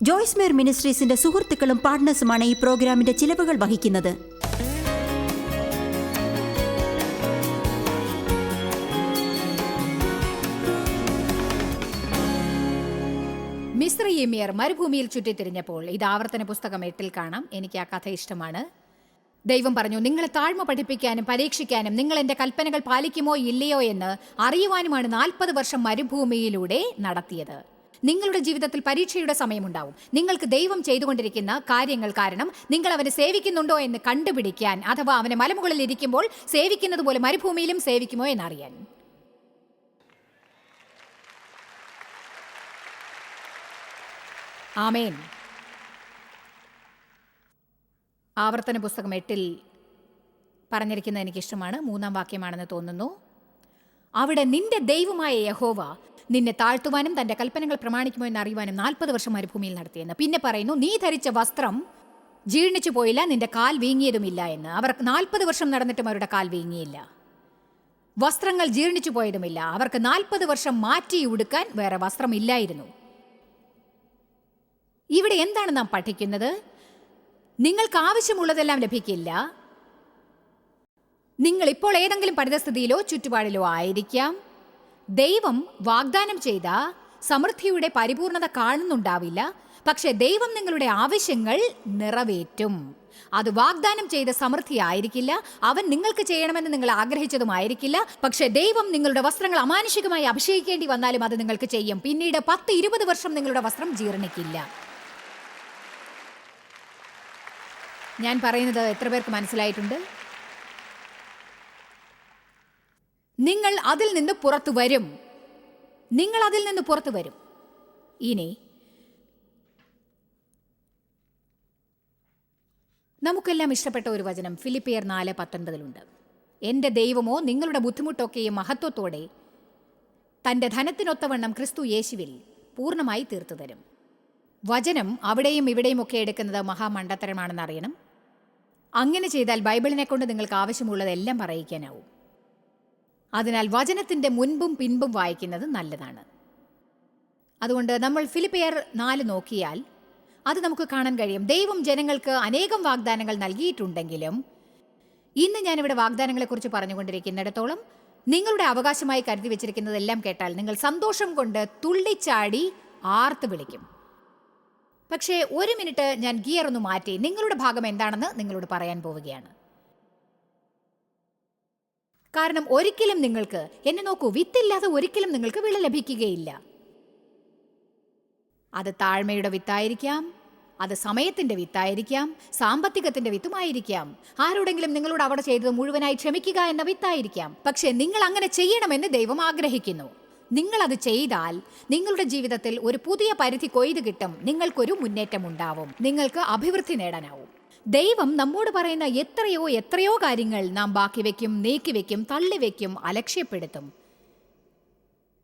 ജോയ്സ് മേർ മിനിസ്ട്രീസിന്റെ സുഹൃത്തുക്കളും പാർട്ട്നേഴ്സുമാണ് ഈ പ്രോഗ്രാമിന്റെ ചിലവുകൾ വഹിക്കുന്നത്. മിസ്രയീമ്യർ മരുഭൂമിയിൽ ചുറ്റിത്തിരിഞ്ഞപ്പോൾ, ഇത് ആവർത്തന പുസ്തകം 8 കാണാം. എനിക്ക് ആ കഥ ഇഷ്ടമാണ്. ദൈവം പറഞ്ഞു, നിങ്ങളെ താഴ്മ പഠിപ്പിക്കാനും പരീക്ഷിക്കാനും നിങ്ങൾ എൻ്റെ കൽപ്പനകൾ പാലിക്കുമോ ഇല്ലയോ എന്ന് അറിയുവാനുമാണ് 40 വർഷം മരുഭൂമിയിലൂടെ നടത്തിയത്. നിങ്ങളുടെ ജീവിതത്തിൽ പരീക്ഷയുടെ സമയമുണ്ടാവും. നിങ്ങൾക്ക് ദൈവം ചെയ്തുകൊണ്ടിരിക്കുന്ന കാര്യങ്ങൾ കാരണം നിങ്ങൾ അവനെ സേവിക്കുന്നുണ്ടോ എന്ന് കണ്ടുപിടിക്കാൻ, അഥവാ അവനെ മലമുകളിൽ ഇരിക്കുമ്പോൾ സേവിക്കുന്നത് പോലെ മരുഭൂമിയിലും സേവിക്കുമോ എന്നറിയാൻ. ആമേൻ. ആവർത്തന പുസ്തകം 8 പറഞ്ഞിരിക്കുന്നത് എനിക്കിഷ്ടമാണ്. 3-ാം വാക്യമാണെന്ന് തോന്നുന്നു. അവിടെ നിന്റെ ദൈവമായ യഹോവ നിന്നെ താഴ്ത്തുവാനും തൻ്റെ കൽപ്പനകൾ പ്രമാണിക്കുമോ എന്ന് അറിയുവാനും 40 വർഷം മരുഭൂമിയിൽ നടത്തിയെന്ന്. പിന്നെ പറയുന്നു, നീ ധരിച്ച വസ്ത്രം ജീർണിച്ചു പോയില്ല, നിന്റെ കാൽ വീങ്ങിയതുമില്ല എന്ന്. അവർ 40 വർഷം നടന്നിട്ടും അവരുടെ കാൽ വീങ്ങിയില്ല. വസ്ത്രങ്ങൾ ജീർണിച്ചു പോയതുമില്ല. അവർക്ക് 40 വർഷം മാറ്റി ഉടുക്കാൻ വേറെ വസ്ത്രമില്ലായിരുന്നു. ഇവിടെ എന്താണ് നാം പഠിക്കുന്നത്? നിങ്ങൾക്ക് ആവശ്യമുള്ളതെല്ലാം ലഭിക്കില്ല. നിങ്ങൾ ഇപ്പോൾ ഏതെങ്കിലും പരിതസ്ഥിതിയിലോ ചുറ്റുപാടിലോ ആയിരിക്കാം. ദൈവം വാഗ്ദാനം ചെയ്ത സമൃദ്ധിയുടെ പരിപൂർണത കാണുന്നുണ്ടാവില്ല. പക്ഷേ ദൈവം നിങ്ങളുടെ ആവശ്യങ്ങൾ നിറവേറ്റും. അത് വാഗ്ദാനം ചെയ്ത സമൃദ്ധി ആയിരിക്കില്ല. അവൻ നിങ്ങൾക്ക് ചെയ്യണമെന്ന് നിങ്ങൾ ആഗ്രഹിച്ചതുമായിരിക്കില്ല. പക്ഷേ ദൈവം നിങ്ങളുടെ വസ്ത്രങ്ങൾ അമാനുഷികമായി അഭിഷേകിക്കേണ്ടി വന്നാലും അത് നിങ്ങൾക്ക് ചെയ്യും. പിന്നീട് 10-20 വർഷം നിങ്ങളുടെ വസ്ത്രം ജീർണിക്കില്ല. ഞാൻ പറയുന്നത് എത്ര പേർക്ക് മനസ്സിലായിട്ടുണ്ട്? നിങ്ങൾ അതിൽ നിന്ന് പുറത്തു വരും. നിങ്ങൾ അതിൽ നിന്ന് പുറത്തു വരും. ഇനി നമുക്കെല്ലാം ഇഷ്ടപ്പെട്ട ഒരു വചനം ഫിലിപ്പിയർ 4:19 എൻ്റെ ദൈവമോ നിങ്ങളുടെ ബുദ്ധിമുട്ടൊക്കെയും മഹത്വത്തോടെ തൻ്റെ ധനത്തിനൊത്തവണ്ണം ക്രിസ്തു യേശുവിൽ പൂർണ്ണമായി തീർത്തു തരും. വചനം അവിടെയും ഇവിടെയും ഒക്കെ എടുക്കുന്നത് മഹാമണ്ടത്തരമാണെന്ന് അറിയണം. അങ്ങനെ ചെയ്താൽ ബൈബിളിനെ കൊണ്ട് നിങ്ങൾക്ക് ആവശ്യമുള്ളതെല്ലാം പറയിക്കാനാവും. അതിനാൽ വചനത്തിൻ്റെ മുൻപും പിൻപും വായിക്കുന്നത് നല്ലതാണ്. അതുകൊണ്ട് നമ്മൾ ഫിലിപ്പിയർ 4 നോക്കിയാൽ അത് നമുക്ക് കാണാൻ കഴിയും. ദൈവം ജനങ്ങൾക്ക് അനേകം വാഗ്ദാനങ്ങൾ നൽകിയിട്ടുണ്ടെങ്കിലും ഇന്ന് ഞാനിവിടെ വാഗ്ദാനങ്ങളെക്കുറിച്ച് പറഞ്ഞുകൊണ്ടിരിക്കുന്നിടത്തോളം നിങ്ങളുടെ അവകാശമായി കരുതി വെച്ചിരിക്കുന്നതെല്ലാം കേട്ടാൽ നിങ്ങൾ സന്തോഷം കൊണ്ട് തുള്ളിച്ചാടി ആർത്ത് വിളിക്കും. പക്ഷേ 1 മിനിറ്റ് ഞാൻ ഗിയർ ഒന്ന് മാറ്റി നിങ്ങളുടെ ഭാഗം എന്താണെന്ന് നിങ്ങളോട് പറയാൻ പോവുകയാണ്. കാരണം ഒരിക്കലും നിങ്ങൾക്ക്, എന്നെ നോക്കൂ, വിത്തില്ലാതെ ഒരിക്കലും നിങ്ങൾക്ക് വിള ലഭിക്കുകയില്ല. അത് താഴ്മയുടെ വിത്തായിരിക്കാം, അത് സമയത്തിന്റെ വിത്തായിരിക്കാം, സാമ്പത്തികത്തിന്റെ വിത്തുമായിരിക്കാം, ആരോടെങ്കിലും നിങ്ങളോട് അവിടെ ചെയ്തത് മുഴുവനായി ക്ഷമിക്കുക എന്ന വിത്തായിരിക്കാം. പക്ഷേ നിങ്ങൾ അങ്ങനെ ചെയ്യണമെന്ന് ദൈവം ആഗ്രഹിക്കുന്നു. നിങ്ങളത് ചെയ്താൽ നിങ്ങളുടെ ജീവിതത്തിൽ ഒരു പുതിയ പരിധി കൊയ്ത് കിട്ടും. നിങ്ങൾക്കൊരു മുന്നേറ്റം ഉണ്ടാവും. നിങ്ങൾക്ക് അഭിവൃദ്ധി നേടാനാവും. ദൈവം നമ്മോട് പറയുന്ന എത്രയോ കാര്യങ്ങൾ നാം ബാക്കി വയ്ക്കും, നീക്കിവെക്കും, തള്ളിവെക്കും, അലക്ഷ്യപ്പെടുത്തും.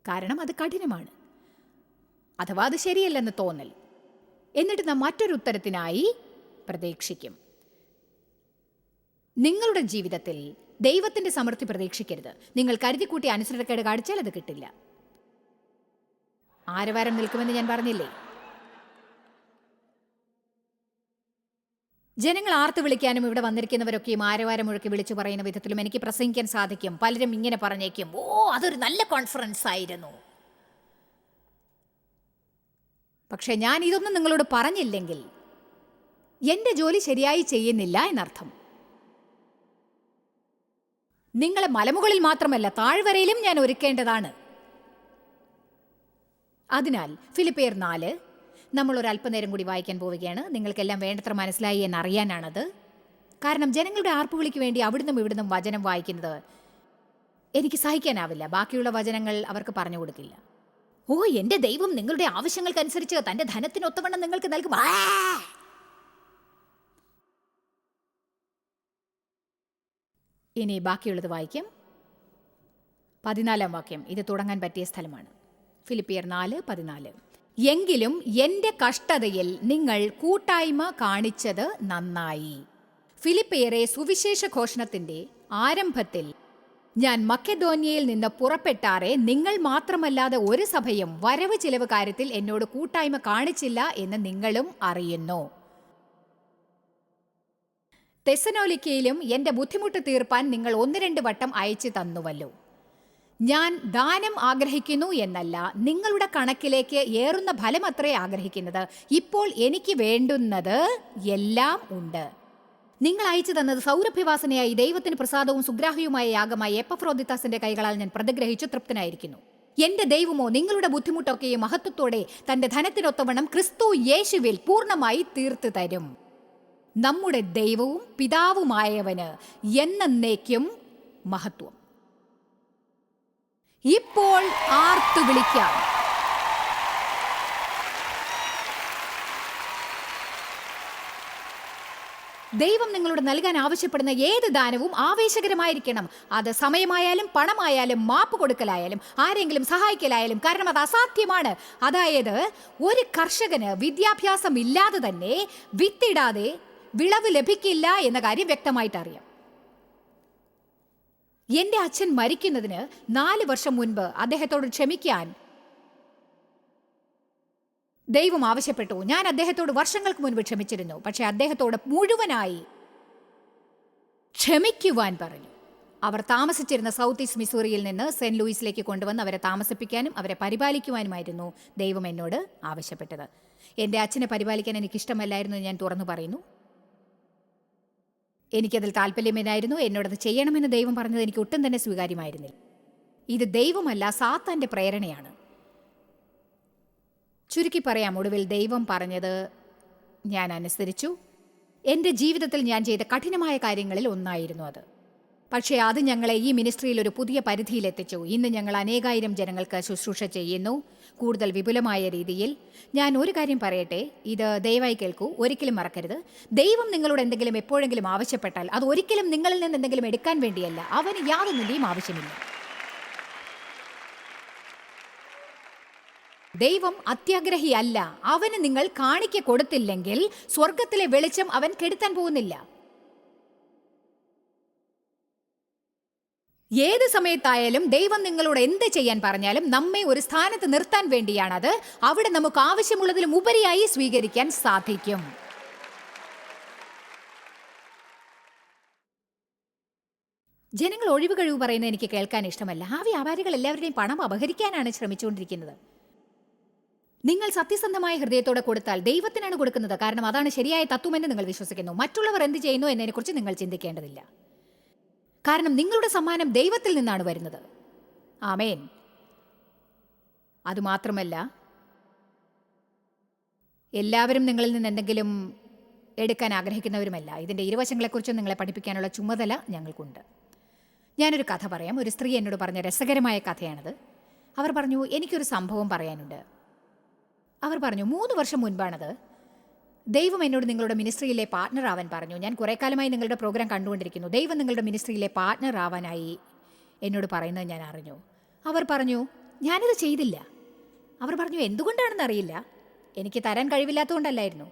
കാരണം അത് കഠിനമാണ്, അഥവാ അത് ശരിയല്ലെന്ന് തോന്നൽ. എന്നിട്ട് നാം മറ്റൊരു ഉത്തരത്തിനായി പ്രതീക്ഷിക്കും. നിങ്ങളുടെ ജീവിതത്തിൽ ദൈവത്തിന്റെ സമൃദ്ധി പ്രതീക്ഷിക്കരുത്. നിങ്ങൾ കരുതിക്കൂട്ടി അനുസരണക്കേട് കാണിച്ചാൽ അത് കിട്ടില്ല. ആരവാരം നിൽക്കുമെന്ന് ഞാൻ പറഞ്ഞില്ലേ? ജനങ്ങൾ ആർത്ത് വിളിക്കാനും ഇവിടെ വന്നിരിക്കുന്നവരൊക്കെയും ആരവാരം മുഴക്കി വിളിച്ചു പറയുന്ന വിധത്തിലും എനിക്ക് പ്രസംഗിക്കാൻ സാധിക്കും. പലരും ഇങ്ങനെ പറഞ്ഞേക്കും, ഓ അതൊരു നല്ല കോൺഫറൻസ് ആയിരുന്നു. പക്ഷെ ഞാൻ ഇതൊന്നും നിങ്ങളോട് പറഞ്ഞില്ലെങ്കിൽ എൻ്റെ ജോലി ശരിയായി ചെയ്യുന്നില്ല എന്നർത്ഥം. നിങ്ങളെ മലമുകളിൽ മാത്രമല്ല താഴ്വരയിലും ഞാൻ ഒരുക്കേണ്ടതാണ്. അതിനാൽ ഫിലിപ്പിയർ 4 നമ്മൾ ഒരു അല്പനേരം കൂടി വായിക്കാൻ പോവുകയാണ്. നിങ്ങൾക്കെല്ലാം വേണ്ടത്ര മനസ്സിലായി എന്നറിയാനാണത്. കാരണം ജനങ്ങളുടെ ആർപ്പുവിളിക്ക് വേണ്ടി അവിടുന്നും ഇവിടുന്നും വചനം വായിക്കുന്നത് എനിക്ക് സഹിക്കാനാവില്ല. ബാക്കിയുള്ള വചനങ്ങൾ അവർക്ക് പറഞ്ഞു കൊടുക്കില്ല. ഓ എൻ്റെ ദൈവം നിങ്ങളുടെ ആവശ്യങ്ങൾക്കനുസരിച്ച് തൻ്റെ ധനത്തിനൊത്തവണ്ണം നിങ്ങൾക്ക് നൽകും. ഇനി ബാക്കിയുള്ളത് വായിക്കാം. 14-ാം വാക്യം. ഇത് തുടങ്ങാൻ പറ്റിയ സ്ഥലമാണ്. ഫിലിപ്പിയർ 4:14. എങ്കിലും എൻ്റെ കഷ്ടതയിൽ നിങ്ങൾ കൂട്ടായ്മ കാണിച്ചത് നന്നായി. ഫിലിപ്പിയരെ സുവിശേഷ ഘോഷണത്തിൻ്റെ ആരംഭത്തിൽ ഞാൻ മക്കെദോന്യയിൽ നിന്ന് പുറപ്പെട്ടാറെ നിങ്ങൾ മാത്രമല്ലാതെ ഒരു സഭയും വരവ് ചിലവ് കാര്യത്തിൽ എന്നോട് കൂട്ടായ്മ കാണിച്ചില്ല എന്ന് നിങ്ങളും അറിയുന്നു. തെസ്സലോനിക്കയിലും എന്റെ ബുദ്ധിമുട്ട് തീർപ്പാൻ നിങ്ങൾ 1-2 വട്ടം അയച്ചു തന്നുവല്ലോ. ഞാൻ ദാനം ആഗ്രഹിക്കുന്നു എന്നല്ല, നിങ്ങളുടെ കണക്കിലേക്ക് ഏറുന്ന ഫലമത്രേ ആഗ്രഹിക്കുന്നത്. ഇപ്പോൾ എനിക്ക് വേണ്ടുന്നത് എല്ലാം ഉണ്ട്. നിങ്ങൾ അയച്ചു തന്നത് സൗരഭ്യവാസനയായി ദൈവത്തിന് പ്രസാദവും സുഗ്രാഹ്യവുമായ യാഗമായി എപ്പഫ്രോദിത്താസിന്റെ കൈകളാൽ ഞാൻ പ്രതിഗ്രഹിച്ചു തൃപ്തനായിരിക്കുന്നു. എന്റെ ദൈവമോ നിങ്ങളുടെ ബുദ്ധിമുട്ടൊക്കെയും മഹത്വത്തോടെ തന്റെ ധനത്തിനൊത്തവണ്ണം ക്രിസ്തു യേശുവിൽ പൂർണ്ണമായി തീർത്തു തരും. നമ്മുടെ ദൈവവും പിതാവുമായവന് എന്നേക്കും മഹത്വം. ഇപ്പോൾ ആർത്തു വിളിക്കാം. ദൈവം നിങ്ങളോട് നൽകാൻ ആവശ്യപ്പെടുന്ന ഏത് ദാനവും ആവേശകരമായിരിക്കണം. അത് സമയമായാലും പണമായാലും മാപ്പ് കൊടുക്കലായാലും ആരെങ്കിലും സഹായിക്കലായാലും. കാരണം അത് അസാധ്യമാണ്. അതായത് ഒരു കർഷകന് വിദ്യാഭ്യാസം ഇല്ലാതെ തന്നെ വിത്തിടാതെ വിളവ് ലഭിക്കില്ല എന്ന കാര്യം വ്യക്തമായിട്ട് അറിയാം. എന്റെ അച്ഛൻ മരിക്കുന്നതിന് 4 വർഷം മുൻപ് അദ്ദേഹത്തോട് ക്ഷമിക്കാൻ ദൈവം ആവശ്യപ്പെട്ടു. ഞാൻ അദ്ദേഹത്തോട് വർഷങ്ങൾക്ക് മുൻപ് ക്ഷമിച്ചിരുന്നു. പക്ഷെ അദ്ദേഹത്തോട് മുഴുവനായി ക്ഷമിക്കുവാൻ പറഞ്ഞു. അവർ താമസിച്ചിരുന്ന സൗത്ത് ഈസ്റ്റ് മിസൂറിയിൽ നിന്ന് സെന്റ് ലൂയിസിലേക്ക് കൊണ്ടുവന്ന് അവരെ താമസിപ്പിക്കാനും അവരെ പരിപാലിക്കുവാനുമായിരുന്നു ദൈവം എന്നോട് ആവശ്യപ്പെട്ടത്. എൻ്റെ അച്ഛനെ പരിപാലിക്കാൻ എനിക്കിഷ്ടമല്ലായിരുന്നു എന്ന് ഞാൻ തുറന്നു പറയുന്നു. എനിക്കതിൽ താല്പര്യമില്ലായിരുന്നു. എന്നോടത് ചെയ്യണമെന്ന് ദൈവം പറഞ്ഞത് എനിക്ക് ഒട്ടും തന്നെ സ്വീകാര്യമായിരുന്നില്ല. ഇത് ദൈവമല്ല, സാത്താൻ്റെ പ്രേരണയാണ്. ചുരുക്കി പറയാം, ഒടുവിൽ ദൈവം പറഞ്ഞത് ഞാൻ അനുസരിച്ചു. എൻ്റെ ജീവിതത്തിൽ ഞാൻ ചെയ്ത കഠിനമായ കാര്യങ്ങളിൽ ഒന്നായിരുന്നു അത്. പക്ഷേ അത് ഞങ്ങളെ ഈ മിനിസ്ട്രിയിൽ ഒരു പുതിയ പരിധിയിലെത്തിച്ചു. ഇന്ന് ഞങ്ങൾ അനേകായിരം ജനങ്ങൾക്ക് ശുശ്രൂഷ ചെയ്യുന്നു, കൂടുതൽ വിപുലമായ രീതിയിൽ. ഞാൻ ഒരു കാര്യം പറയട്ടെ, ഇത് ദയവായി കേൾക്കൂ, ഒരിക്കലും മറക്കരുത്. ദൈവം നിങ്ങളോട് എന്തെങ്കിലും എപ്പോഴെങ്കിലും ആവശ്യപ്പെട്ടാൽ അത് ഒരിക്കലും നിങ്ങളിൽ നിന്ന് എന്തെങ്കിലും എടുക്കാൻ വേണ്ടിയല്ല. അവന് യാതൊന്നിൻ്റെയും ആവശ്യമില്ല. ദൈവം അത്യാഗ്രഹിയല്ല. അവന് നിങ്ങൾ കാണിക്ക കൊടുത്തില്ലെങ്കിൽ സ്വർഗത്തിലെ വെളിച്ചം അവൻ കെടുത്താൻ പോകുന്നില്ല. ഏത് സമയത്തായാലും ദൈവം നിങ്ങളോട് എന്ത് ചെയ്യാൻ പറഞ്ഞാലും നമ്മെ ഒരു സ്ഥാനത്ത് നിർത്താൻ വേണ്ടിയാണത്. അവിടെ നമുക്ക് ആവശ്യമുള്ളതിലും ഉപരിയായി സ്വീകരിക്കാൻ സാധിക്കും. ജനങ്ങൾ ഒഴിവ് കഴിവ് പറയുന്നത് എനിക്ക് കേൾക്കാൻ ഇഷ്ടമല്ല. ആ വ്യാപാരികൾ എല്ലാവരുടെയും പണം അപഹരിക്കാനാണ് ശ്രമിച്ചുകൊണ്ടിരിക്കുന്നത്. നിങ്ങൾ സത്യസന്ധമായ ഹൃദയത്തോടെ കൊടുത്താൽ ദൈവത്തിനാണ് കൊടുക്കുന്നത്. കാരണം അതാണ് ശരിയായ തത്വമെന്ന് നിങ്ങൾ വിശ്വസിക്കുന്നു. മറ്റുള്ളവർ എന്ത് ചെയ്യുന്നു എന്നതിനെക്കുറിച്ച് നിങ്ങൾ ചിന്തിക്കേണ്ടതില്ല. കാരണം നിങ്ങളുടെ സമ്മാനം ദൈവത്തിൽ നിന്നാണ് വരുന്നത്. ആമേൻ. അതുമാത്രമല്ല, എല്ലാവരും നിങ്ങളിൽ നിന്ന് എന്തെങ്കിലും എടുക്കാൻ ആഗ്രഹിക്കുന്നവരുമല്ല. ഇതിൻ്റെ ഇരുവശങ്ങളെക്കുറിച്ചും നിങ്ങളെ പഠിപ്പിക്കാനുള്ള ചുമതല ഞങ്ങൾക്കുണ്ട്. ഞാനൊരു കഥ പറയാം. ഒരു സ്ത്രീ എന്നോട് പറഞ്ഞ രസകരമായ കഥയാണത്. അവർ പറഞ്ഞു, എനിക്കൊരു സംഭവം പറയാനുണ്ട്. അവർ പറഞ്ഞു, 3 വർഷം മുൻപാണത്. ദൈവം എന്നോട് നിങ്ങളുടെ മിനിസ്ട്രിയിലെ പാർട്ട്ണർ ആവാൻ പറഞ്ഞു. ഞാൻ കുറേ കാലമായി നിങ്ങളുടെ പ്രോഗ്രാം കണ്ടുകൊണ്ടിരിക്കുന്നു. ദൈവം നിങ്ങളുടെ മിനിസ്ട്രിയിലെ പാർട്ട്ണർ ആവാനായി എന്നോട് പറയുന്നത് ഞാൻ അറിഞ്ഞു. അവർ പറഞ്ഞു, ഞാനിത് ചെയ്തില്ല. അവർ പറഞ്ഞു, എന്തുകൊണ്ടാണെന്ന് അറിയില്ല. എനിക്ക് തരാൻ കഴിവില്ലാത്തതുകൊണ്ടല്ലായിരുന്നു.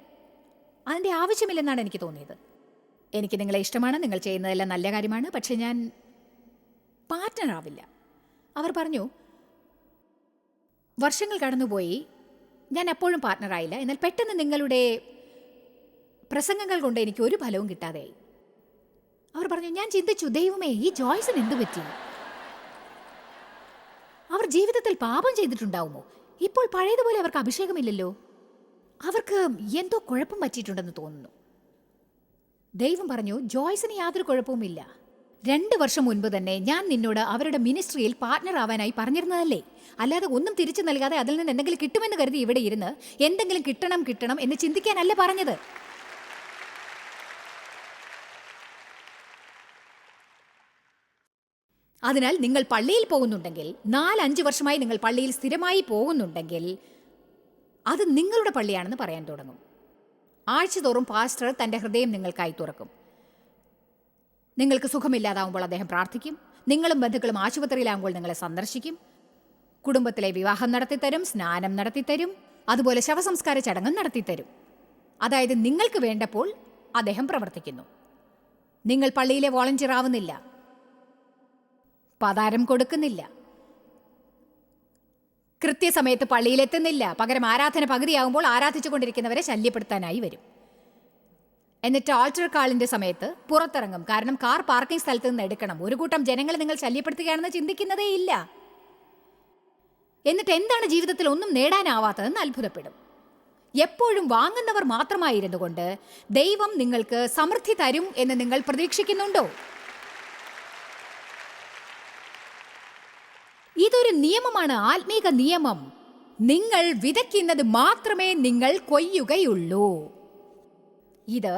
അതിൻ്റെ ആവശ്യമില്ലെന്നാണ് എനിക്ക് തോന്നിയത്. എനിക്ക് നിങ്ങളെ ഇഷ്ടമാണ്, നിങ്ങൾ ചെയ്യുന്നതെല്ലാം നല്ല കാര്യമാണ്, പക്ഷെ ഞാൻ പാർട്ട്ണർ ആവില്ല. അവർ പറഞ്ഞു, വർഷങ്ങൾ കടന്നുപോയി, ഞാൻ എപ്പോഴും പാർട്ട്ണറായില്ല. എന്നാൽ പെട്ടെന്ന് നിങ്ങളുടെ പ്രസംഗങ്ങൾ കൊണ്ട് എനിക്ക് ഒരു ഫലവും കിട്ടാതെയായി. അവർ പറഞ്ഞു, ഞാൻ ചിന്തിച്ചു, ദൈവമേ, ഈ ജോയ്സിന് എന്തു പറ്റി? അവർ ജീവിതത്തിൽ പാപം ചെയ്തിട്ടുണ്ടാവുമോ? ഇപ്പോൾ പഴയതുപോലെ അവർക്ക് അഭിഷേകമില്ലല്ലോ. അവർക്ക് എന്തോ കുഴപ്പം പറ്റിയിട്ടുണ്ടെന്ന് തോന്നുന്നു. ദൈവം പറഞ്ഞു, ജോയ്സിന് യാതൊരു കുഴപ്പവുമില്ല. 2 വർഷം മുൻപ് തന്നെ ഞാൻ നിന്നോട് അവരുടെ മിനിസ്ട്രിയിൽ പാർട്ട്ണർ ആവാനായി പറഞ്ഞിരുന്നതല്ലേ? അല്ലാതെ ഒന്നും തിരിച്ചു നൽകാതെ അതിൽ നിന്ന് എന്തെങ്കിലും കിട്ടുമെന്ന് കരുതി ഇവിടെ ഇരുന്ന് എന്തെങ്കിലും കിട്ടണം എന്ന് ചിന്തിക്കാനല്ല പറഞ്ഞത്. അതിനാൽ നിങ്ങൾ പള്ളിയിൽ പോകുന്നുണ്ടെങ്കിൽ, 4-5 വർഷമായി നിങ്ങൾ പള്ളിയിൽ സ്ഥിരമായി പോകുന്നുണ്ടെങ്കിൽ, അത് നിങ്ങളുടെ പള്ളിയാണെന്ന് പറയാൻ തുടങ്ങും. ആഴ്ചതോറും പാസ്റ്റർ തൻ്റെ ഹൃദയം നിങ്ങൾക്കായി തുറക്കും. നിങ്ങൾക്ക് സുഖമില്ലാതാവുമ്പോൾ അദ്ദേഹം പ്രാർത്ഥിക്കും. നിങ്ങളും ബന്ധുക്കളും ആശുപത്രിയിലാകുമ്പോൾ നിങ്ങളെ സന്ദർശിക്കും. കുടുംബത്തിലെ വിവാഹം നടത്തിത്തരും, സ്നാനം നടത്തിത്തരും, അതുപോലെ ശവസംസ്കാര ചടങ്ങും നടത്തിത്തരും. അതായത് നിങ്ങൾക്ക് വേണ്ടപ്പോൾ അദ്ദേഹം പ്രവർത്തിക്കുന്നു. നിങ്ങൾ പള്ളിയിലെ വോളണ്ടിയർ ആവുന്നില്ല. പതാരം കൊടുക്കുന്നില്ല, കൃത്യസമയത്ത് പള്ളിയിലെത്തുന്നില്ല, പകരം ആരാധന പകുതിയാകുമ്പോൾ ആരാധിച്ചുകൊണ്ടിരിക്കുന്നവരെ ശല്യപ്പെടുത്താനായി വരും. എന്നിട്ട് ആൾട്ടർ കാളിന്റെ സമയത്ത് പുറത്തിറങ്ങും, കാരണം കാർ പാർക്കിംഗ് സ്ഥലത്ത് നിന്ന് എടുക്കണം. ഒരു കൂട്ടം ജനങ്ങളെ നിങ്ങൾ ശല്യപ്പെടുത്തുകയാണെന്ന് ചിന്തിക്കുന്നതേ ഇല്ല. എന്നിട്ട് എന്താണ് ജീവിതത്തിൽ ഒന്നും നേടാനാവാത്തതെന്ന് അത്ഭുതപ്പെടും. എപ്പോഴും വാങ്ങുന്നവർ മാത്രമായിരുന്നു കൊണ്ട് ദൈവം നിങ്ങൾക്ക് സമൃദ്ധി തരും എന്ന് നിങ്ങൾ പ്രതീക്ഷിക്കുന്നുണ്ടോ? ഇതൊരു നിയമമാണ്, ആത്മീക നിയമം. നിങ്ങൾ വിതയ്ക്കുന്നത് മാത്രമേ നിങ്ങൾ കൊയ്യുകയുള്ളൂ. ഇത്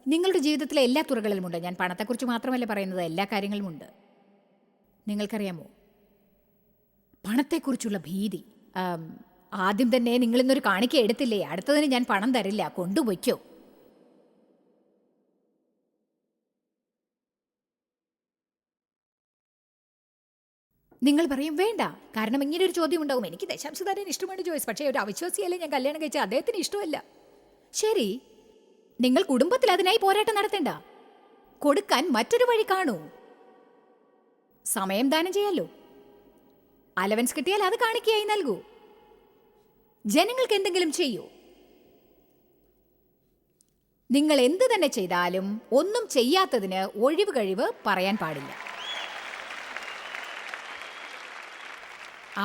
നിങ്ങളുടെ ജീവിതത്തിലെ എല്ലാ തുറകളിലുമുണ്ട്. ഞാൻ പണത്തെക്കുറിച്ച് മാത്രമല്ല പറയുന്നത്, എല്ലാ കാര്യങ്ങളുമുണ്ട്. നിങ്ങൾക്കറിയാമോ, പണത്തെക്കുറിച്ചുള്ള ഭീതി. ആദ്യം തന്നെ നിങ്ങളിന്നൊരു കാണിക്ക എടുത്തില്ലേ, അടുത്തതിന് ഞാൻ പണം തരില്ല, കൊണ്ടുപോയിക്കോ. നിങ്ങൾ പറയും വേണ്ട, കാരണം ഇങ്ങനെ ഒരു ചോദ്യം ഉണ്ടാവും, എനിക്ക് ദശാംശം തരാൻ ഇഷ്ടമാണ് ജോയ്സ്, പക്ഷേ ഒരു അവിശ്വാസിയല്ലേ ഞാൻ കല്യാണം കഴിച്ച, അദ്ദേഹത്തിന് ഇഷ്ടമല്ല. ശരി, നിങ്ങൾ കുടുംബത്തിൽ അതിനായി പോരാട്ടം നടത്തേണ്ട, കൊടുക്കാൻ മറ്റൊരു വഴി കാണൂ. സമയം ദാനം ചെയ്യാലോ. അലവൻസ് കിട്ടിയാൽ അത് കാണിക്കയായി നൽകൂ. ജനങ്ങൾക്ക് എന്തെങ്കിലും ചെയ്യൂ. നിങ്ങൾ എന്ത് തന്നെ ചെയ്താലും ഒന്നും ചെയ്യാത്തതിന് ഒഴിവ് കഴിവ് പറയാൻ പാടില്ല.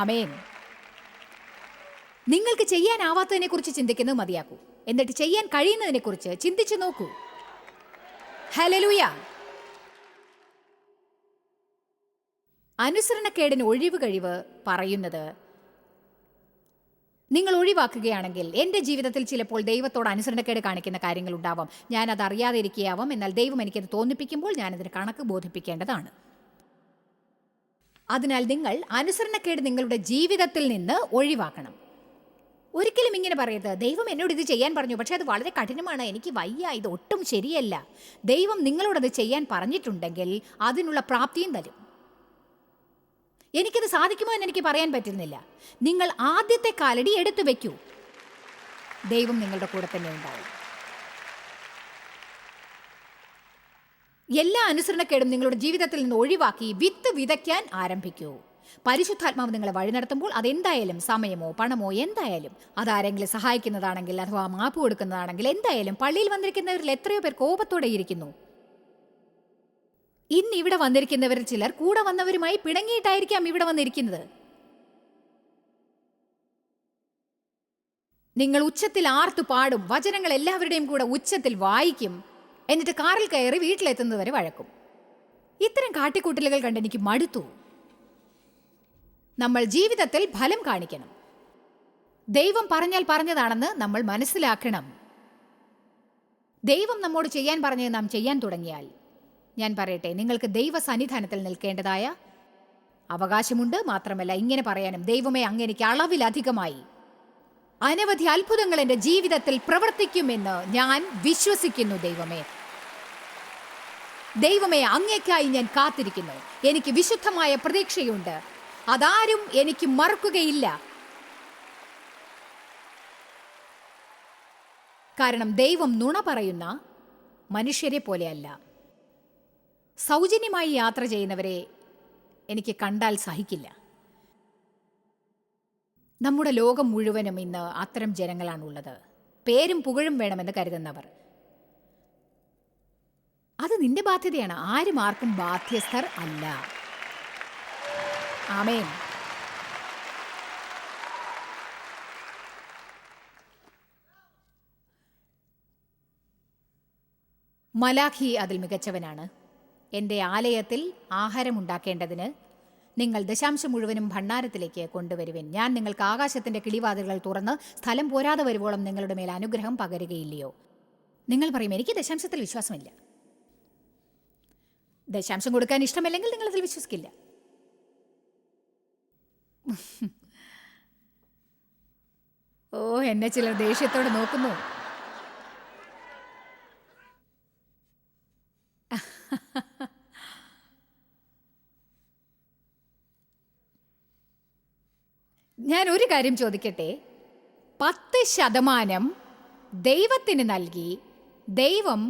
ആമേൻ. നിങ്ങൾക്ക് ചെയ്യാനാവാത്തതിനെ കുറിച്ച് ചിന്തിക്കുന്നത് മതിയാക്കൂ. എന്നിട്ട് ചെയ്യാൻ കഴിയുന്നതിനെ കുറിച്ച് ചിന്തിച്ചു നോക്കൂ. ഹല്ലേലൂയ. അനുസരണക്കേടിന് ഒഴിവ് കഴിവ് പറയുന്നത് നിങ്ങൾ ഒഴിവാക്കുകയാണെങ്കിൽ, എൻ്റെ ജീവിതത്തിൽ ചിലപ്പോൾ ദൈവത്തോട് അനുസരണക്കേട് കാണിക്കുന്ന കാര്യങ്ങൾ ഉണ്ടാവാം. ഞാനത് അറിയാതെ ഇരിക്കുകയാവാം. എന്നാൽ ദൈവം എനിക്കത് തോന്നിപ്പിക്കുമ്പോൾ ഞാനതിന് കണക്ക് ബോധിപ്പിക്കേണ്ടതാണ്. അതിനാൽ നിങ്ങൾ അനുസരണക്കേട് നിങ്ങളുടെ ജീവിതത്തിൽ നിന്ന് ഒഴിവാക്കണം. ഒരിക്കലും ഇങ്ങനെ പറയരുത്, ദൈവം എന്നോട് ഇത് ചെയ്യാൻ പറഞ്ഞു, പക്ഷേ അത് വളരെ കഠിനമാണ്, എനിക്ക് വയ്യ, ഇത് ഒട്ടും ശരിയല്ല. ദൈവം നിങ്ങളോടത് ചെയ്യാൻ പറഞ്ഞിട്ടുണ്ടെങ്കിൽ അതിനുള്ള പ്രാപ്തിയും തരും. എനിക്കത് സാധിക്കുമോ എന്ന് എനിക്ക് പറയാൻ പറ്റുന്നില്ല. നിങ്ങൾ ആദ്യത്തെ കാലടി എടുത്തു വെക്കൂ. ദൈവം നിങ്ങളുടെ കൂടെ തന്നെ ഉണ്ടാവും. എല്ലാ അനുസരണക്കേടും നിങ്ങളുടെ ജീവിതത്തിൽ നിന്ന് ഒഴിവാക്കി വിത്ത് വിതയ്ക്കാൻ ആരംഭിക്കൂ. പരിശുദ്ധാത്മാവ് നിങ്ങളെ വഴി നടത്തുമ്പോൾ അതെന്തായാലും സമയമോ പണമോ എന്തായാലും, അതാരെങ്കിലും സഹായിക്കുന്നതാണെങ്കിൽ അഥവാ മാപ്പ് കൊടുക്കുന്നതാണെങ്കിൽ എന്തായാലും, പള്ളിയിൽ വന്നിരിക്കുന്നവരിൽ എത്രയോ പേർ കോപത്തോടെ ഇരിക്കുന്നു. ഇന്ന് ഇവിടെ വന്നിരിക്കുന്നവരിൽ ചിലർ കൂടെ വന്നവരുമായി പിണങ്ങിയിട്ടായിരിക്കാം ഇവിടെ വന്നിരിക്കുന്നത്. നിങ്ങൾ ഉച്ചത്തിൽ ആർത്തു പാടും, വചനങ്ങൾ എല്ലാവരുടെയും കൂടെ ഉച്ചത്തിൽ വായിക്കും, എന്നിട്ട് കാറിൽ കയറി വീട്ടിലെത്തുന്നതുവരെ വഴക്കും. ഇത്തരം കാട്ടിക്കൂട്ടലുകൾ കണ്ട് എനിക്ക് മടുത്തു. നമ്മൾ ജീവിതത്തിൽ ഫലം കാണിക്കണം. ദൈവം പറഞ്ഞാൽ പറഞ്ഞതാണെന്ന് നമ്മൾ മനസ്സിലാക്കണം. ദൈവം നമ്മോട് ചെയ്യാൻ പറഞ്ഞത് നാം ചെയ്യാൻ തുടങ്ങിയാൽ, ഞാൻ പറയട്ടെ, നിങ്ങൾക്ക് ദൈവ സന്നിധാനത്തിൽ നിൽക്കേണ്ടതായ അവകാശമുണ്ട്. മാത്രമല്ല ഇങ്ങനെ പറയാനും, ദൈവമേ അങ്ങ് എനിക്ക് അളവിലധികമായി അനവധി അത്ഭുതങ്ങൾ എൻ്റെ ജീവിതത്തിൽ പ്രവർത്തിക്കുമെന്ന് ഞാൻ വിശ്വസിക്കുന്നു. ദൈവമേ അങ്ങേക്കായി ഞാൻ കാത്തിരിക്കുന്നു. എനിക്ക് വിശുദ്ധമായ പ്രതീക്ഷയുണ്ട്. അതാരും എനിക്ക് മറക്കുകയില്ല. കാരണം ദൈവം നുണ പറയുന്ന മനുഷ്യരെ പോലെയല്ല. സൗജന്യമായി യാത്ര ചെയ്യുന്നവരെ എനിക്ക് കണ്ടാൽ സഹിക്കില്ല. നമ്മുടെ ലോകം മുഴുവനും ഇന്ന് അത്തരം ജനങ്ങളാണുള്ളത്. പേരും പുകഴും വേണമെന്ന് കരുതുന്നവർ. അത് നിന്റെ ബാധ്യതയാണ്. ആരും ആർക്കും ബാധ്യസ്ഥർ അല്ല. ആമേൻ. മലാഖി അതിൽ മികച്ചവനാണ്. എൻ്റെ ആലയത്തിൽ ആഹാരമുണ്ടാക്കേണ്ടതിന് നിങ്ങൾ ദശാംശം മുഴുവനും ഭണ്ഡാരത്തിലേക്ക് കൊണ്ടുവരുവിൻ. ഞാൻ നിങ്ങൾക്ക് ആകാശത്തിൻ്റെ കിളിവാതിലുകൾ തുറന്ന് സ്ഥലം പോരാതെ വരുവോളം നിങ്ങളുടെ മേൽ അനുഗ്രഹം പകരുകയില്ലയോ? നിങ്ങൾ പറയും, എനിക്ക് ദശാംശത്തിൽ വിശ്വാസമില്ല. ദശാംശം കൊടുക്കാൻ ഇഷ്ടമല്ലെങ്കിൽ നിങ്ങളതിൽ വിശ്വസിക്കില്ല. ഓ, എന്നെ ചിലർ ദേഷ്യത്തോടെ നോക്കുന്നു. ഞാൻ ഒരു കാര്യം ചോദിക്കട്ടെ. 10% ദൈവത്തിന് നൽകി ദൈവം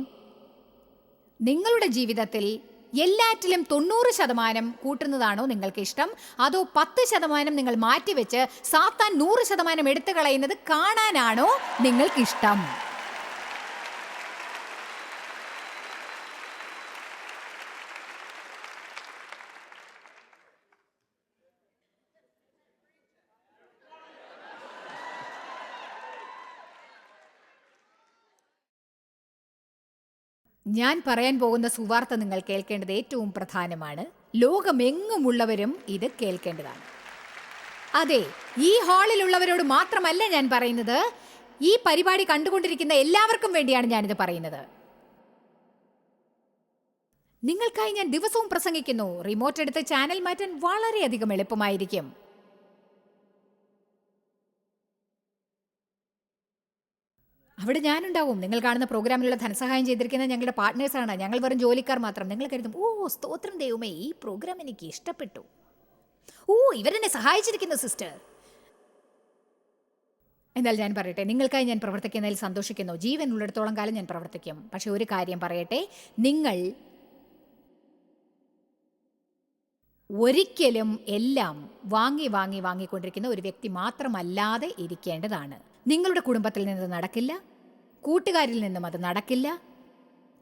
നിങ്ങളുടെ ജീവിതത്തിൽ എല്ലാറ്റിലും 90% കൂട്ടുന്നതാണോ നിങ്ങൾക്ക് ഇഷ്ടം, അതോ 10% നിങ്ങൾ മാറ്റിവെച്ച് സാത്താൻ 100% എടുത്തു കളയുന്നത് കാണാനാണോ നിങ്ങൾക്കിഷ്ടം? ഞാൻ പറയാൻ പോകുന്ന സുവാർത്ത നിങ്ങൾ കേൾക്കേണ്ടത് ഏറ്റവും പ്രധാനമാണ്. ലോകമെങ്ങുമുള്ളവരും ഇത് കേൾക്കേണ്ടതാണ്. അതെ, ഈ ഹാളിലുള്ളവരോട് മാത്രമല്ല ഞാൻ പറയുന്നത്, ഈ പരിപാടി കണ്ടുകൊണ്ടിരിക്കുന്ന എല്ലാവർക്കും വേണ്ടിയാണ് ഞാനിത് പറയുന്നത്. നിങ്ങൾക്കായി ഞാൻ ദിവസവും പ്രസംഗിക്കുന്നു. റിമോട്ട് എടുത്ത് ചാനൽ മാറ്റാൻ വളരെയധികം എളുപ്പമായിരിക്കും. അവിടെ ഞാനുണ്ടാവും. നിങ്ങൾ കാണുന്ന പ്രോഗ്രാമിലുള്ള ധനസഹായം ചെയ്തിരിക്കുന്നത് ഞങ്ങളുടെ പാർട്ട്നേഴ്സാണ്. ഞങ്ങൾ വെറും ജോലിക്കാർ മാത്രം. നിങ്ങൾ കരുതും, ഓ സ്തോത്രം ദൈവമേ, ഈ പ്രോഗ്രാം എനിക്ക് ഇഷ്ടപ്പെട്ടു, ഓ ഇവരെന്നെ സഹായിച്ചിരിക്കുന്നു സിസ്റ്റർ. എന്നാൽ ഞാൻ പറയട്ടെ, നിങ്ങൾക്കായി ഞാൻ പ്രവർത്തിക്കുന്നതിൽ സന്തോഷിക്കുന്നു. ജീവൻ ഉള്ളിടത്തോളം കാലം ഞാൻ പ്രവർത്തിക്കും. പക്ഷെ ഒരു കാര്യം പറയട്ടെ, നിങ്ങൾ ഒരിക്കലും എല്ലാം വാങ്ങിക്കൊണ്ടിരിക്കുന്ന ഒരു വ്യക്തി മാത്രമല്ലാതെ ഇരിക്കേണ്ടതാണ്. നിങ്ങളുടെ കുടുംബത്തിൽ നിന്ന് നടക്കില്ല, കൂട്ടുകാരിൽ നിന്നും അത് നടക്കില്ല.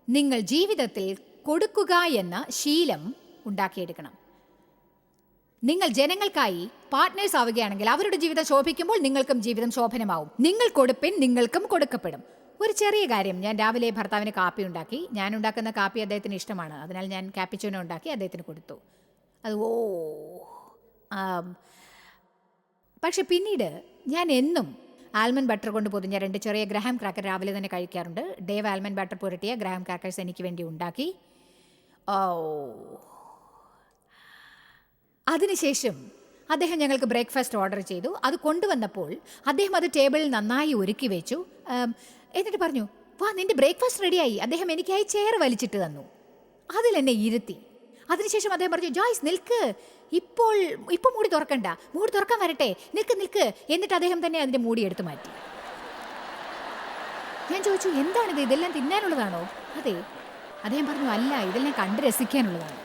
നിങ്ങൾ ജീവിതത്തിൽ കൊടുക്കുക എന്ന ശീലം ഉണ്ടാക്കിയെടുക്കണം. നിങ്ങൾ ജനങ്ങൾക്കായി പാർട്ട്നേഴ്സ് ആവുകയാണെങ്കിൽ അവരുടെ ജീവിതം ശോഭിക്കുമ്പോൾ നിങ്ങൾക്കും ജീവിതം ശോഭനമാവും. നിങ്ങൾ കൊടുപ്പിൻ, നിങ്ങൾക്കും കൊടുക്കപ്പെടും. ഒരു ചെറിയ കാര്യം, ഞാൻ രാവിലെ ഭർത്താവിന് കാപ്പി ഉണ്ടാക്കി. ഞാൻ ഉണ്ടാക്കുന്ന കാപ്പി അദ്ദേഹത്തിന് ഇഷ്ടമാണ്. അതിനാൽ ഞാൻ കാപ്പിച്ചോനോ ഉണ്ടാക്കി അദ്ദേഹത്തിന് കൊടുത്തു. അത് പക്ഷെ പിന്നീട് ഞാൻ എന്നും ആൽമണ്ട് ബട്ടർ കൊണ്ട് പൊതിഞ്ഞ 2 ചെറിയ ഗ്രഹാം ക്രാക്കർ രാവിലെ തന്നെ കഴിക്കാറുണ്ട്. ഡേവ് ആൽമണ്ട് ബട്ടർ പുരട്ടിയ ഗ്രഹാം ക്രാക്കേഴ്സ് എനിക്ക് വേണ്ടി ഉണ്ടാക്കി. അതിനുശേഷം അദ്ദേഹം ഞങ്ങൾക്ക് ബ്രേക്ക്ഫാസ്റ്റ് ഓർഡർ ചെയ്തു. അത് കൊണ്ടുവന്നപ്പോൾ അദ്ദേഹം അത് ടേബിളിൽ നന്നായി ഒരുക്കി വെച്ചു. എന്നിട്ട് പറഞ്ഞു, വാ നിന്റെ ബ്രേക്ക്ഫാസ്റ്റ് റെഡിയായി. അദ്ദേഹം എനിക്കായി ചെയർ വലിച്ചിട്ട് തന്നു. അതിലെന്നെ ഇരുത്തി. അതിനുശേഷം അദ്ദേഹം പറഞ്ഞു, ജോയ്സ് നിൽക്ക്, ഇപ്പോൾ മൂടി തുറക്കണ്ട, മൂടി തുറക്കാൻ വരട്ടെ, നിൽക്ക്. എന്നിട്ട് അദ്ദേഹം തന്നെ അതിന്റെ മൂടി എടുത്തു മാറ്റി. ഞാൻ ചോദിച്ചു, എന്താണിത്, ഇതെല്ലാം തിന്നാനുള്ളതാണോ? അതെ. അദ്ദേഹം പറഞ്ഞു, അല്ല, ഇതെല്ലാം കണ്ട് രസിക്കാനുള്ളതാണ്.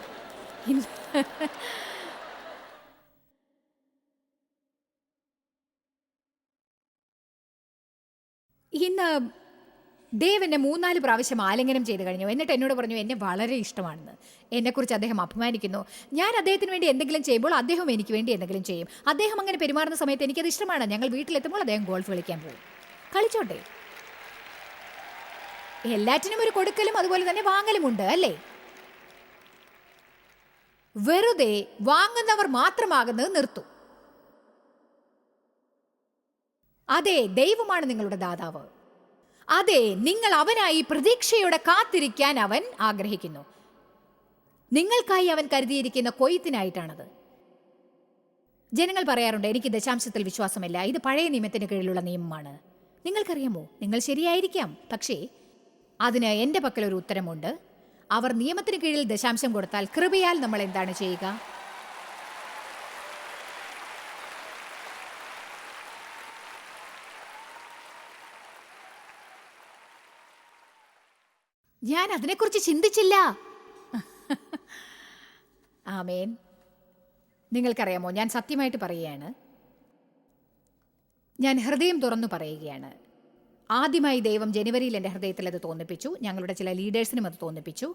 ഇന്ന് ദേവ് എന്നെ 3-4 പ്രാവശ്യം ആലിംഗനം ചെയ്ത് കഴിഞ്ഞു. എന്നിട്ട് എന്നോട് പറഞ്ഞു, എന്നെ വളരെ ഇഷ്ടമാണെന്ന്. എന്നെക്കുറിച്ച് അദ്ദേഹം അഭിമാനിക്കുന്നു. ഞാൻ അദ്ദേഹത്തിന് വേണ്ടി എന്തെങ്കിലും ചെയ്യുമ്പോൾ അദ്ദേഹം എനിക്ക് വേണ്ടി എന്തെങ്കിലും ചെയ്യും. അദ്ദേഹം അങ്ങനെ പെരുമാറുന്ന സമയത്ത് എനിക്കത് ഇഷ്ടമാണ്. ഞങ്ങൾ വീട്ടിലെത്തുമ്പോൾ അദ്ദേഹം ഗോൾഫ് കളിക്കാൻ പോകും. കളിച്ചോട്ടെ. എല്ലാറ്റിനും ഒരു കൊടുക്കലും അതുപോലെ തന്നെ വാങ്ങലുമുണ്ട്, അല്ലേ? വെറുതെ വാങ്ങുന്നവർ മാത്രമാകുന്നത് നിർത്തൂ. അതെ, ദൈവമാണ് നിങ്ങളുടെ ദാതാവ്. അതെ, നിങ്ങൾ അവനായി പ്രതീക്ഷയോടെ കാത്തിരിക്കാൻ അവൻ ആഗ്രഹിക്കുന്നു. നിങ്ങൾക്കായി അവൻ കരുതിയിരിക്കുന്ന കൊയ്ത്തിനായിട്ടാണത്. ജനങ്ങൾ പറയാറുണ്ട്, എനിക്ക് ദശാംശത്തിൽ വിശ്വാസമില്ല, ഇത് പഴയ നിയമത്തിന് കീഴിലുള്ള നിയമമാണ്. നിങ്ങൾക്കറിയാമോ, നിങ്ങൾ ശരിയായിരിക്കാം. പക്ഷേ അതിന് എൻ്റെ പക്കലൊരു ഉത്തരമുണ്ട്. അവർ നിയമത്തിന് കീഴിൽ ദശാംശം കൊടുത്താൽ കൃപയാൽ നമ്മൾ എന്താണ് ചെയ്യുക? ഞാൻ അതിനെക്കുറിച്ച് ചിന്തിച്ചില്ല. ആമേൻ. നിങ്ങൾക്കറിയാമോ, ഞാൻ സത്യമായിട്ട് പറയുകയാണ്, ഞാൻ ഹൃദയം തുറന്നു പറയുകയാണ്. ആദ്യമായി ദൈവം ജനുവരിയിൽ എൻ്റെ ഹൃദയത്തിൽ അത് തോന്നിപ്പിച്ചു. ഞങ്ങളുടെ ചില ലീഡേഴ്സിനും അത് തോന്നിപ്പിച്ചു.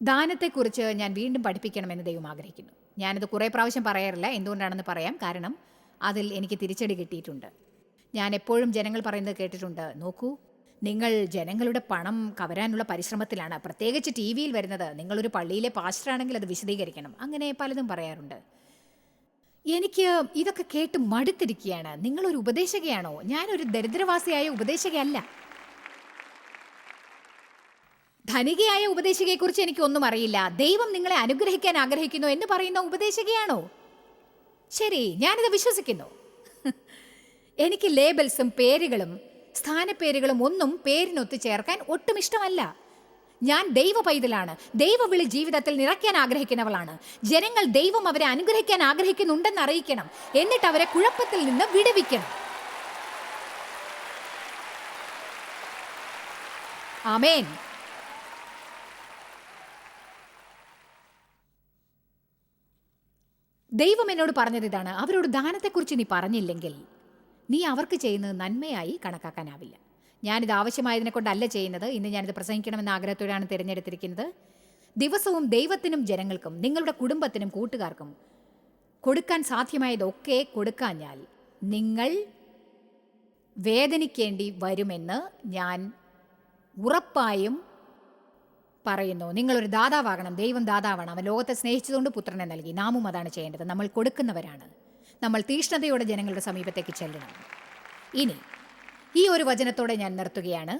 ദാനത്തെക്കുറിച്ച് ഞാൻ വീണ്ടും പഠിപ്പിക്കണമെന്ന് ദൈവം ആഗ്രഹിക്കുന്നു. ഞാനത് കുറേ പ്രാവശ്യം പറയാറില്ല. എന്തുകൊണ്ടാണെന്ന് പറയാം. കാരണം അതിൽ എനിക്ക് തിരിച്ചടി കിട്ടിയിട്ടുണ്ട്. ഞാൻ എപ്പോഴും ജനങ്ങൾ പറയുന്നത് കേട്ടിട്ടുണ്ട്, നോക്കൂ, നിങ്ങൾ ജനങ്ങളുടെ പണം കവരാനുള്ള പരിശ്രമത്തിലാണ്, പ്രത്യേകിച്ച് ടി വിയിൽ വരുന്നത്. നിങ്ങളൊരു പള്ളിയിലെ പാസ്റ്ററാണെങ്കിൽ അത് വിശദീകരിക്കണം. അങ്ങനെ പലതും പറയാറുണ്ട്. എനിക്ക് ഇതൊക്കെ കേട്ട് മടുത്തിരിക്കുകയാണ്. നിങ്ങളൊരു ഉപദേശകയാണോ? ഞാനൊരു ദരിദ്രവാസിയായ ഉപദേശകയല്ല. ധനികയായ ഉപദേശകയെക്കുറിച്ച് എനിക്കൊന്നും അറിയില്ല. ദൈവം നിങ്ങളെ അനുഗ്രഹിക്കാൻ ആഗ്രഹിക്കുന്നു എന്ന് പറയുന്ന ഉപദേശകയാണോ? ശരി, ഞാനിത് വിശ്വസിക്കുന്നു. എനിക്ക് ലേബൽസും പേരുകളും സ്ഥാനപ്പേരുകളും ഒന്നും പേരിനൊത്തു ചേർക്കാൻ ഒട്ടും ഇഷ്ടമല്ല. ഞാൻ ദൈവ പൈതലാണ്. ദൈവവിളി ജീവിതത്തിൽ നിറയ്ക്കാൻ ആഗ്രഹിക്കുന്നവളാണ്. ജനങ്ങൾ ദൈവം അവരെ അനുഗ്രഹിക്കാൻ ആഗ്രഹിക്കുന്നുണ്ടെന്ന് അറിയിക്കണം. എന്നിട്ട് അവരെ കുഴപ്പത്തിൽ നിന്ന് വിടുവിക്കണം. ആമേൻ. ദൈവം എന്നോട് പറഞ്ഞത് ഇതാണ്: അവരോട് ദാനത്തെക്കുറിച്ച് നീ പറഞ്ഞില്ലെങ്കിൽ നീ അവർക്ക് ചെയ്യുന്നത് നന്മയായി കണക്കാക്കാനാവില്ല. ഞാനിത് ആവശ്യമായതിനെ കൊണ്ടല്ല ചെയ്യുന്നത്. ഇന്ന് ഞാനിത് പ്രസംഗിക്കണമെന്ന ആഗ്രഹത്തോടെയാണ് തിരഞ്ഞെടുത്തിരിക്കുന്നത്. ദിവസവും ദൈവത്തിനും ജനങ്ങൾക്കും നിങ്ങളുടെ കുടുംബത്തിനും കൂട്ടുകാർക്കും കൊടുക്കാൻ സാധ്യമായതൊക്കെ കൊടുക്കാഞ്ഞാൽ നിങ്ങൾ വേദനിക്കേണ്ടി വരുമെന്ന് ഞാൻ ഉറപ്പായും പറയുന്നു. നിങ്ങളൊരു ദാതാവാകണം. ദൈവം ദാതാവാണ്. അവൻ ലോകത്തെ സ്നേഹിച്ചതുകൊണ്ട് പുത്രനെ നൽകി. നാമും അതാണ് ചെയ്യേണ്ടത്. നമ്മൾ കൊടുക്കുന്നവരാണ്. നമ്മൾ തീഷ്ണതയോടെ ജനങ്ങളുടെ സമീപത്തേക്ക് ചെല്ലണം. ഇനി ഈ ഒരു വചനത്തോടെ ഞാൻ നിർത്തുകയാണ്.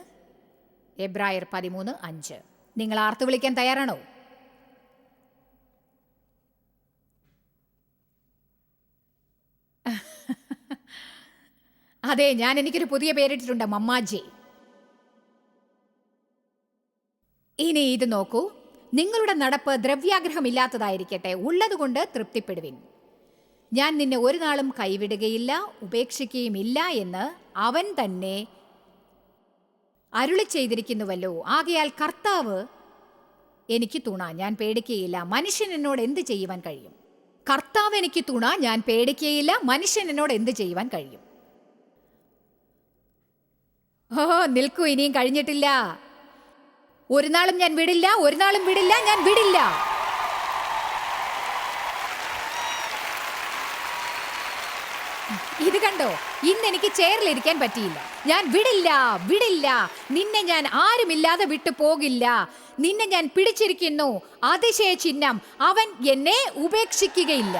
എബ്രായർ 13:5. നിങ്ങൾ ആർത്തു വിളിക്കാൻ തയ്യാറാണോ? അതെ, എനിക്കൊരു പുതിയ പേരിട്ടിട്ടുണ്ട്, മമ്മാജി. ഇനി ഇത് നോക്കൂ. നിങ്ങളുടെ നടപ്പ് ദ്രവ്യാഗ്രഹമില്ലാത്തതായിരിക്കട്ടെ, ഉള്ളതുകൊണ്ട് തൃപ്തിപ്പെടുവിൻ. ഞാൻ നിന്നെ ഒരു നാളും കൈവിടുകയില്ല, ഉപേക്ഷിക്കുകയുമില്ല എന്ന് അവൻ തന്നെ അരുളി ചെയ്തിരിക്കുന്നുവല്ലോ. ആകയാൽ കർത്താവ് എനിക്ക് തുണ, ഞാൻ പേടിക്കുകയില്ല. മനുഷ്യൻ എന്നോട് എന്ത് ചെയ്യുവാൻ കഴിയും? കർത്താവ് എനിക്ക് തുണ, ഞാൻ പേടിക്കുകയില്ല. മനുഷ്യൻ എന്നോട് എന്ത് ചെയ്യുവാൻ കഴിയും? ഓ, നിൽക്കൂ, ഇനിയും കഴിഞ്ഞിട്ടില്ല. ഒരു നാളും ഞാൻ വിടില്ല, ഒരു നാളും വിടില്ല, ഞാൻ വിടില്ല. ഇത് കണ്ടോ? ഇന്ന് എനിക്ക് ചെയറിലിരിക്കാൻ പറ്റിയില്ല. ഞാൻ വിടില്ല, വിടില്ല. നിന്നെ ഞാൻ ആരുമില്ലാതെ വിട്ടു പോകില്ല. നിന്നെ ഞാൻ പിടിച്ചിരിക്കുന്നു. അതിശയ ചിഹ്നം, അവൻ എന്നെ ഉപേക്ഷിക്കുകയില്ല.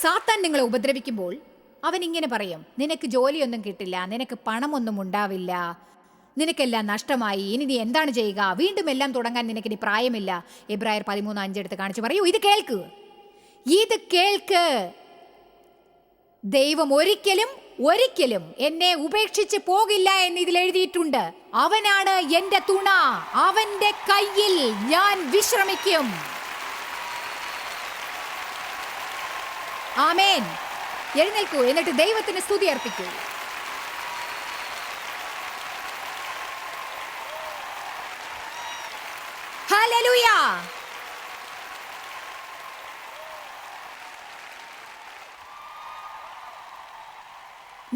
സാത്താൻ നിങ്ങളെ ഉപദ്രവിക്കുമ്പോൾ അവൻ ഇങ്ങനെ പറയും: നിനക്ക് ജോലിയൊന്നും കിട്ടില്ല, നിനക്ക് പണമൊന്നും ഉണ്ടാവില്ല, നിനക്കെല്ലാം നഷ്ടമായി, ഇനി നീ എന്താണ് ചെയ്യുക? വീണ്ടും എല്ലാം തുടങ്ങാൻ നിനക്കിനി പ്രായമില്ല. എബ്രായർ 13:5 എടുത്ത് കാണിച്ചു പറയൂ: ഇത് കേൾക്ക്, ഇത് കേൾക്ക്. ദൈവം ഒരിക്കലും ഒരിക്കലും എന്നെ ഉപേക്ഷിച്ച് പോകില്ല എന്ന് ഇതിൽ എഴുതിയിട്ടുണ്ട്. അവനാണ് എന്റെ തുണ, അവന്റെ കയ്യിൽ ഞാൻ വിശ്രമിക്കും. ആമേൻ. എഴുന്നേൽക്കൂ, എന്നിട്ട് ദൈവത്തിന് സ്തുതി അർപ്പിക്കൂ. ഹല്ലേലൂയ.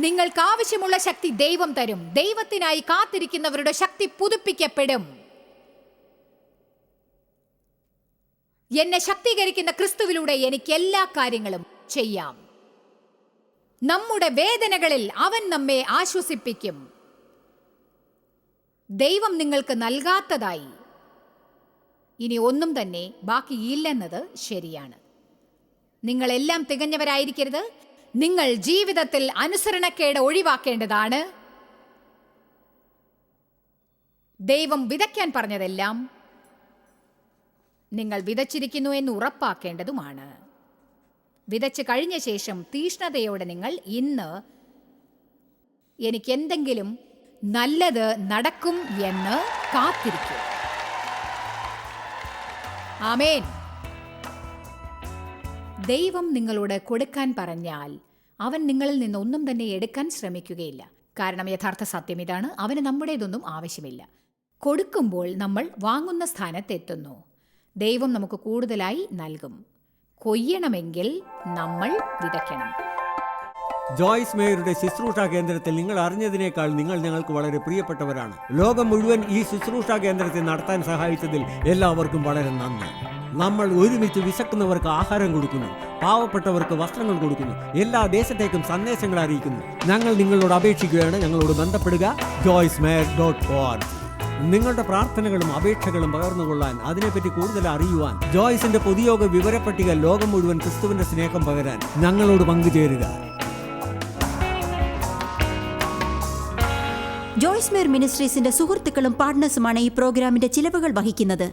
നിങ്ങൾക്ക് ആവശ്യമുള്ള ശക്തി ദൈവം തരും. ദൈവത്തിനായി കാത്തിരിക്കുന്നവരുടെ ശക്തി പുതുപ്പിക്കപ്പെടും. എന്നെ ശക്തീകരിക്കുന്ന ക്രിസ്തുവിലൂടെ എനിക്ക് എല്ലാ കാര്യങ്ങളും ചെയ്യാം. നമ്മുടെ വേദനകളിൽ അവൻ നമ്മെ ആശ്വസിപ്പിക്കും. ദൈവം നിങ്ങൾക്ക് നൽകാത്തതായി ഇനി ഒന്നും തന്നെ ബാക്കിയില്ലെന്നത് ശരിയാണ്. നിങ്ങളെല്ലാം തികഞ്ഞവരായിരിക്കരുത്. നിങ്ങൾ ജീവിതത്തിൽ അനുസരണക്കേട് ഒഴിവാക്കേണ്ടതാണ്. ദൈവം വിതയ്ക്കാൻ പറഞ്ഞതെല്ലാം നിങ്ങൾ വിതച്ചിരിക്കുന്നു എന്ന് ഉറപ്പാക്കേണ്ടതുമാണ്. വിതച്ച് കഴിഞ്ഞ ശേഷം തീഷ്ണതയോടെ നിങ്ങൾ ഇന്ന് എനിക്കെന്തെങ്കിലും നല്ലത് നടക്കും എന്ന് കാത്തിരിക്കും. ആമേൻ. ദൈവം നിങ്ങളോട് കൊടുക്കാൻ പറഞ്ഞാൽ അവൻ നിങ്ങളിൽ നിന്നൊന്നും തന്നെ എടുക്കാൻ ശ്രമിക്കുകയില്ല. കാരണം യഥാർത്ഥ സത്യം ഇതാണ്: അവന് നമ്മുടേതൊന്നും ആവശ്യമില്ല. കൊടുക്കുമ്പോൾ നമ്മൾ വാങ്ങുന്ന സ്ഥാനത്തെത്തുന്നു. ദൈവം നമുക്ക് കൂടുതലായി നൽകും. കൊയ്യണമെങ്കിൽ നമ്മൾ വിതയ്ക്കണം. ജോയ്സ് മേയറുടെ ശുശ്രൂഷാ കേന്ദ്രത്തിൽ നിങ്ങൾ അറിഞ്ഞതിനേക്കാൾ നിങ്ങൾ ഞങ്ങൾക്ക് വളരെ പ്രിയപ്പെട്ടവരാണ്. ലോകം മുഴുവൻ ഈ ശുശ്രൂഷാ കേന്ദ്രത്തെ നടത്താൻ സഹായിച്ചതിൽ എല്ലാവർക്കും വളരെ നന്ദി. നമ്മൾ ഒരുമിച്ച് വിശക്കുന്നവർക്ക് ആഹാരം കൊടുക്കുന്നു, പാവപ്പെട്ടവർക്ക് വസ്ത്രങ്ങൾ കൊടുക്കുന്നു, എല്ലാ ദേശത്തേക്കും സന്ദേശങ്ങൾ അറിയിക്കുന്നു. ഞങ്ങൾ നിങ്ങളോട് അപേക്ഷിക്കുകയാണ്, ഞങ്ങളോട് ബന്ധപ്പെടുക. joycemeyer.org. നിങ്ങളുടെ പ്രാർത്ഥനകളും അപേക്ഷകളും പകർന്നുകൊള്ളാൻ, അതിനെപ്പറ്റി കൂടുതൽ അറിയുവാൻ, ജോയ്സിന്റെ പൊതുയോഗ വിവരപ്പട്ടിക ലോകം മുഴുവൻ ക്രിസ്തുവിന്റെ സ്നേഹം പകരാൻ ഞങ്ങളോട് പങ്കുചേരുക. ജോയ്സ് മേയർ മിനിസ്ട്രീസിന്റെ സുഹൃത്തുക്കളും പാർട്ട്നേഴ്സുമാണ് ഈ പ്രോഗ്രാമിന്റെ ചിലവുകൾ വഹിക്കുന്നത്.